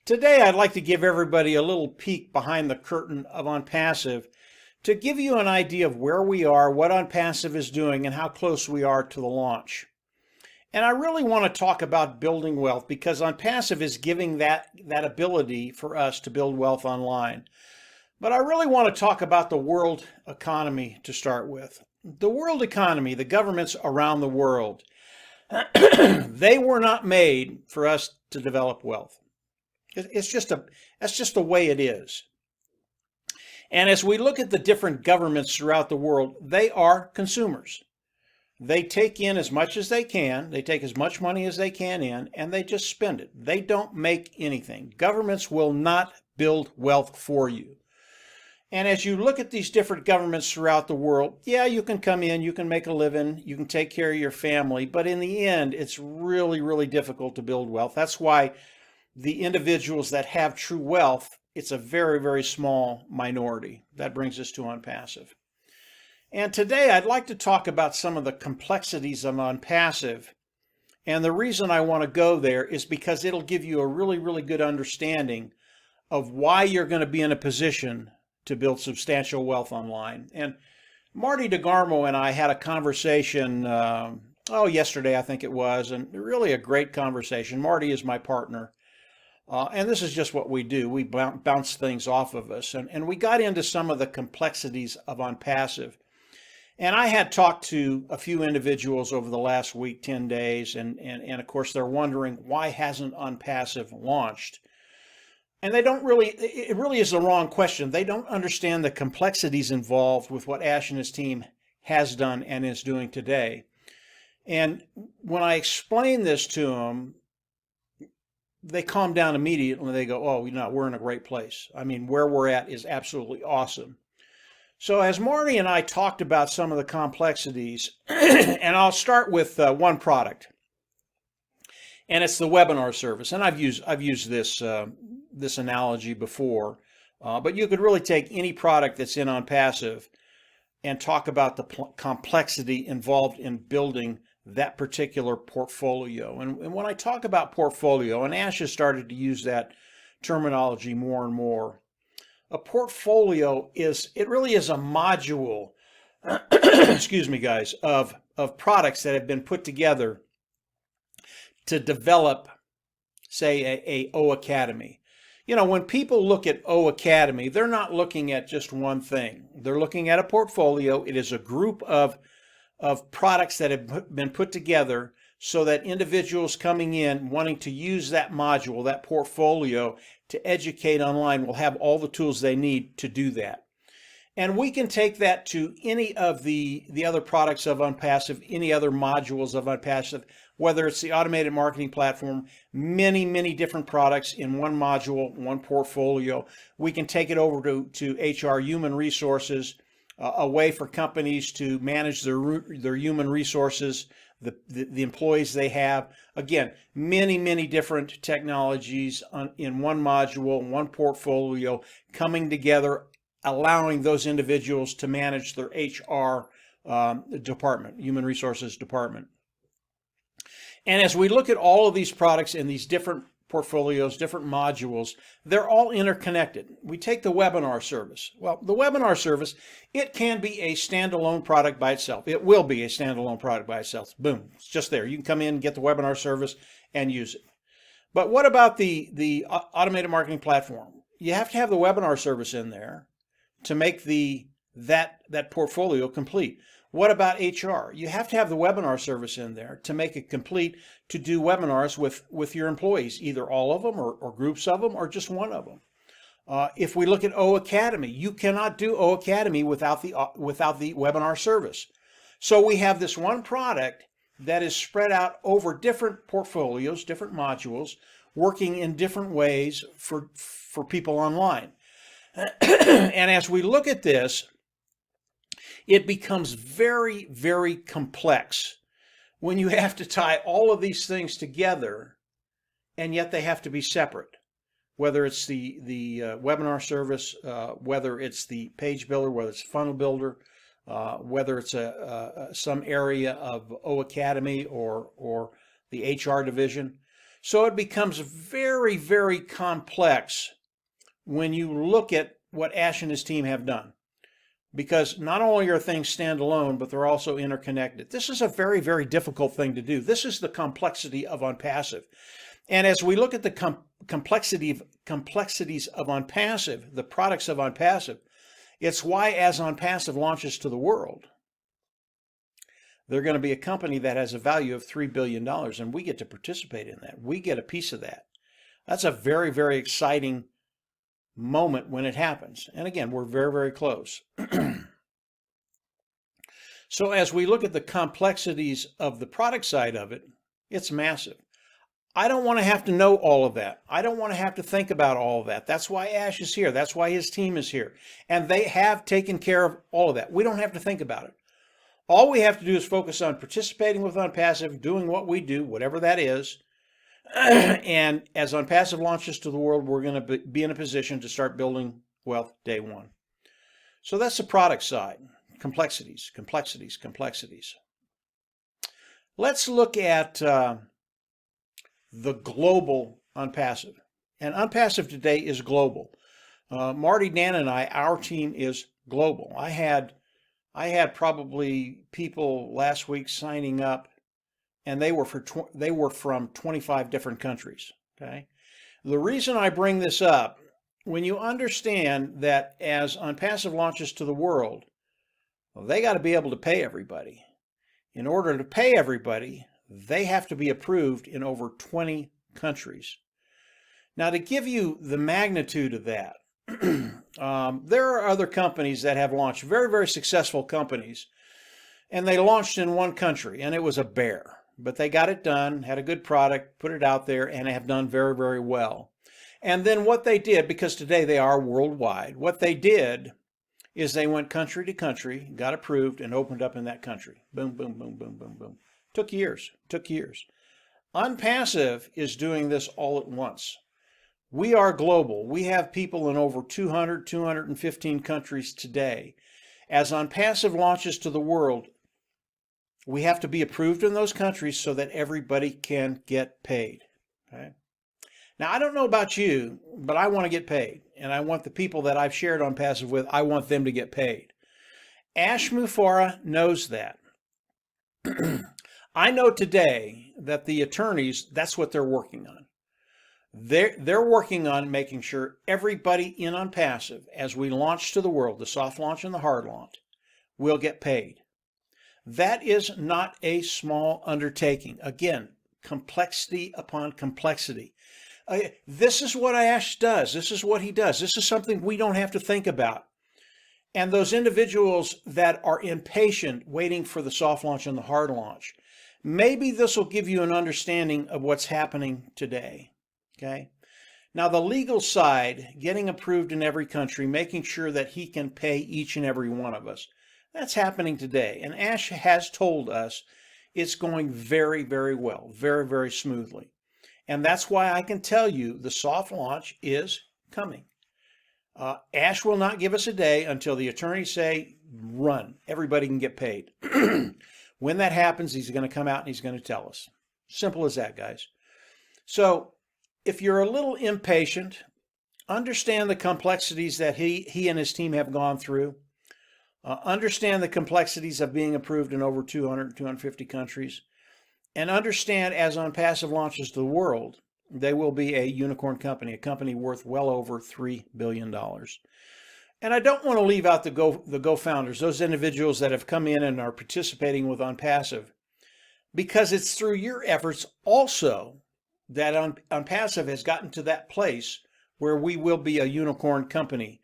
Today, I'd like to give everybody a little peek behind the curtain of Onpassive to give you an idea of where we are, what Onpassive is doing, and how close we are to the launch. And I really want to talk about building wealth because Onpassive is giving that ability for us to build wealth online. But I really want to talk about the world economy to start with. The world economy, the governments around the world, they were not made for us to develop wealth. That's just the way it is. And as we look at the different governments throughout the world, they are consumers. They take in as much as they can, they take as much money as they can in, and they just spend it. They don't make anything. Governments will not build wealth for you. And as you look at these different governments throughout the world, yeah, you can come in, you can make a living, you can take care of your family, but in the end, it's really, really difficult to build wealth. That's why the individuals that have true wealth, it's a very, very small minority. That brings us to Onpassive. And today I'd like to talk about some of the complexities of Onpassive. And the reason I want to go there is because it'll give you a really, really good understanding of why you're going to be in a position to build substantial wealth online. And Marty DeGarmo and I had a conversation, yesterday I think it was, and really a great conversation. Marty is my partner. And this is just what we do. We bounce things off of us. And we got into some of the complexities of Onpassive. And I had talked to a few individuals over the last week, 10 days, and of course they're wondering, why hasn't Onpassive launched? And they don't really, it really is the wrong question. They don't understand the complexities involved with what Ash and his team has done and is doing today. And when I explain this to them, they calm down immediately. They go, oh, we're in a great place. I mean, where we're at is absolutely awesome. So as Marty and I talked about some of the complexities, and I'll start with one product, and it's the webinar service. And I've used this analogy before, but you could really take any product that's in Onpassive and talk about the complexity involved in building that particular portfolio. And when I talk about portfolio, and Ash has started to use that terminology more and more, a portfolio really is a module, excuse me guys, of products that have been put together to develop, say, a O Academy. When people look at O Academy, they're not looking at just one thing. They're looking at a portfolio. It is a group of products that have been put together so that individuals coming in wanting to use that module, that portfolio, to educate online will have all the tools they need to do that. And we can take that to any of the other products of Onpassive, any other modules of Onpassive, whether it's the automated marketing platform, many, many different products in one module, one portfolio. We can take it over to HR, human resources, a way for companies to manage their human resources, the employees they have. Again, many, many different technologies in one module, one portfolio, coming together, allowing those individuals to manage their HR department, human resources department. And as we look at all of these products in these different portfolios, different modules, they're all interconnected. We take the webinar service. Well, the webinar service, it can be a standalone product by itself. It will be a standalone product by itself. Boom, it's just there. You can come in, get the webinar service, and use it. But what about the automated marketing platform? You have to have the webinar service in there to make that portfolio complete. What about HR? You have to have the webinar service in there to make it complete, to do webinars with your employees, either all of them or groups of them or just one of them. If we look at O Academy, you cannot do O Academy without the webinar service. So we have this one product that is spread out over different portfolios, different modules, working in different ways for people online. And as we look at this, it becomes very, very complex when you have to tie all of these things together, and yet they have to be separate. Whether it's the webinar service, whether it's the page builder, whether it's funnel builder, whether it's some area of O Academy or the HR division, So it becomes very, very complex when you look at what Ash and his team have done. Because not only are things standalone, but they're also interconnected. This is a very, very difficult thing to do. This is the complexity of Onpassive. And as we look at the complexities of Onpassive, the products of Onpassive, it's why as Onpassive launches to the world, they're going to be a company that has a value of $3 billion, and we get to participate in that. We get a piece of that. That's a very, very exciting moment when it happens. And again, we're very, very close. So as we look at the complexities of the product side of it, it's massive. I don't want to have to know all of that. I don't want to have to think about all of that. That's why Ash is here. That's why his team is here. And they have taken care of all of that. We don't have to think about it. All we have to do is focus on participating with Onpassive, doing what we do, whatever that is. And as Onpassive launches to the world, we're going to be in a position to start building wealth day one. So that's the product side. Complexities, complexities, complexities. Let's look at the global Onpassive. And Onpassive today is global. Marty, Dan, and our team is global. I had probably people last week signing up, and they were from 25 different countries. Okay, the reason I bring this up, when you understand that as Onpassive launches to the world, well, they got to be able to pay everybody. In order to pay everybody, they have to be approved in over 20 countries. Now, to give you the magnitude of that, there are other companies that have launched, very, very successful companies, and they launched in one country, and it was a bear. But they got it done, had a good product, put it out there, and have done very, very well. And then what they did, because today they are worldwide, what they did is they went country to country, got approved, and opened up in that country. Boom, boom, boom, boom, boom, boom. Took years. Onpassive is doing this all at once. We are global. We have people in over 200, 215 countries today. As Onpassive launches to the world, we have to be approved in those countries so that everybody can get paid. Okay? Now, I don't know about you, but I want to get paid. And I want the people that I've shared Onpassive with, I want them to get paid. Ash Mufareh knows that. I know today that the attorneys, that's what they're working on. They're working on making sure everybody in Onpassive, as we launch to the world, the soft launch and the hard launch, will get paid. That is not a small undertaking. Again, complexity upon complexity. This is what Ash does. This is what he does. This is something we don't have to think about. And those individuals that are impatient waiting for the soft launch and the hard launch, maybe this will give you an understanding of what's happening today. Okay. Now, the legal side, getting approved in every country, making sure that he can pay each and every one of us, that's happening today. And Ash has told us it's going very, very well, very, very smoothly. And that's why I can tell you the soft launch is coming. Ash will not give us a day until the attorneys say, run, everybody can get paid. When that happens, he's going to come out and he's going to tell us. Simple as that, guys. So if you're a little impatient, understand the complexities that he and his team have gone through. Understand the complexities of being approved in over 200, 250 countries. And understand as Onpassive launches to the world, they will be a unicorn company, a company worth well over $3 billion. And I don't want to leave out the Go founders, those individuals that have come in and are participating with Onpassive, because it's through your efforts also that Onpassive has gotten to that place where we will be a unicorn company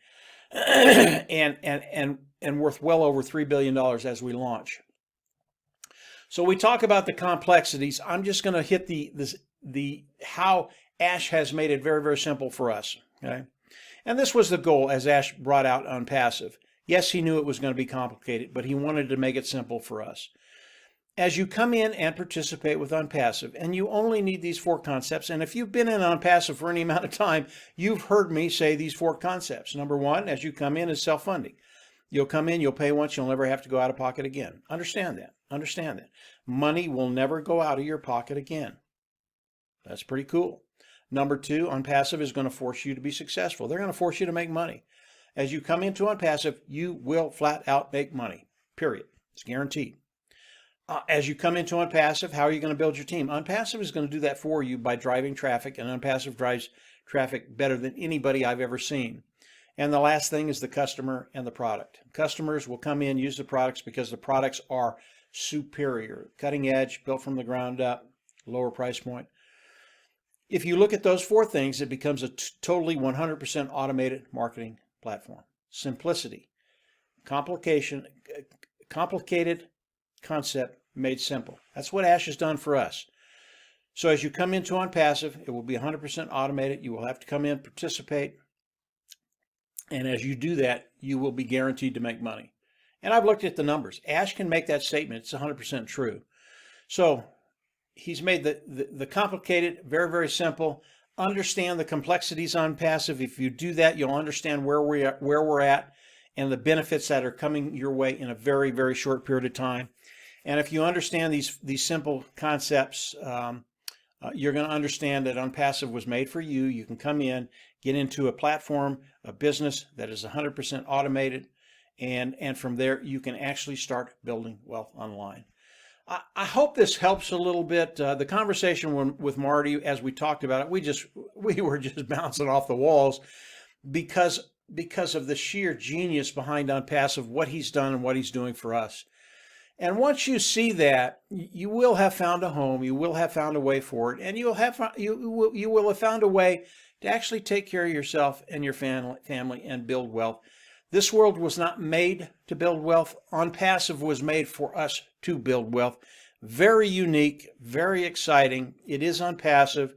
and worth well over $3 billion as we launch. So we talk about the complexities. I'm just going to hit the how Ash has made it very, very simple for us. Okay, and this was the goal as Ash brought out Onpassive. Yes, he knew it was going to be complicated, but he wanted to make it simple for us. As you come in and participate with Onpassive, and you only need these 4 concepts, and if you've been in Onpassive for any amount of time, you've heard me say these 4 concepts. Number 1, as you come in, is self-funding. You'll come in, you'll pay once, you'll never have to go out of pocket again. Understand that. Understand that. Money will never go out of your pocket again. That's pretty cool. Number two, Onpassive is going to force you to be successful. They're going to force you to make money. As you come into Onpassive, you will flat out make money, period. It's guaranteed. As you come into Onpassive, how are you going to build your team? Onpassive is going to do that for you by driving traffic, and Onpassive drives traffic better than anybody I've ever seen. And the last thing is the customer and the product. Customers will come in, use the products because the products are superior, cutting edge, built from the ground up, lower price point. If you look at those four things, it becomes a totally 100% automated marketing platform. Simplicity, complicated concept made simple. That's what Ash has done for us. So as you come into Onpassive, it will be 100% automated. You will have to come in, participate. And as you do that, you will be guaranteed to make money. And I've looked at the numbers. Ash can make that statement. It's 100% true. So he's made the complicated very, very simple. Understand the complexities on Onpassive. If you do that, you'll understand where we're at and the benefits that are coming your way in a very, very short period of time. And if you understand these simple concepts, you're going to understand that Onpassive was made for you. You can come in, get into a platform, a business that is 100% automated, and from there you can actually start building wealth online. I hope this helps a little bit. The conversation with Marty, as we talked about it, we were just bouncing off the walls because of the sheer genius behind Onpassive, what he's done and what he's doing for us. And once you see that, you will have found a home. You will have found a way for it, and you will have found a way to actually take care of yourself and your family and build wealth. This world was not made to build wealth. Onpassive was made for us to build wealth. Very unique, very exciting. It is Onpassive.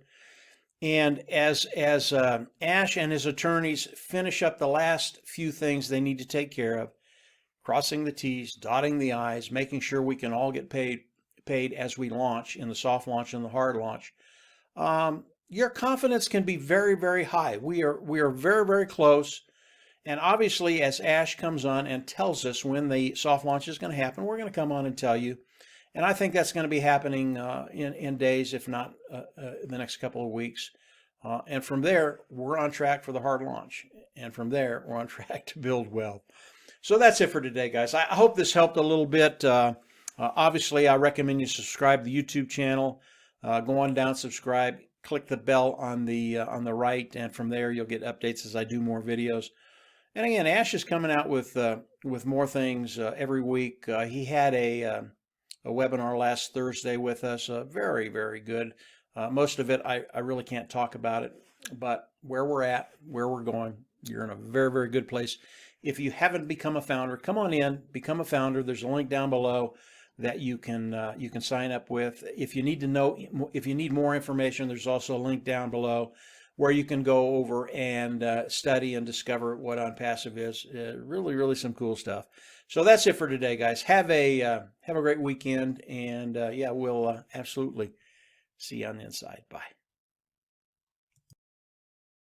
And as Ash and his attorneys finish up the last few things they need to take care of, crossing the T's, dotting the I's, making sure we can all get paid as we launch in the soft launch and the hard launch, your confidence can be very, very high. We are very, very close. And obviously, as Ash comes on and tells us when the soft launch is going to happen, we're going to come on and tell you. And I think that's going to be happening in days, if not the next couple of weeks. And from there, we're on track for the hard launch. And from there, we're on track to build wealth. So that's it for today, guys. I hope this helped a little bit. Obviously, I recommend you subscribe to the YouTube channel. Go on down, subscribe, click the bell on the right, and from there you'll get updates as I do more videos. And again, Ash is coming out with more things every week. He had a webinar last Thursday with us. Very, very good. Most of it, I really can't talk about it, but where we're at, where we're going, you're in a very, very good place. If you haven't become a founder, come on in, become a founder. There's a link down below that you can sign up with. If you need more information, there's also a link down below where you can go over and study and discover what Onpassive is. Really, really some cool stuff. So that's it for today, guys. Have a great weekend, and yeah, we'll absolutely see you on the inside. Bye.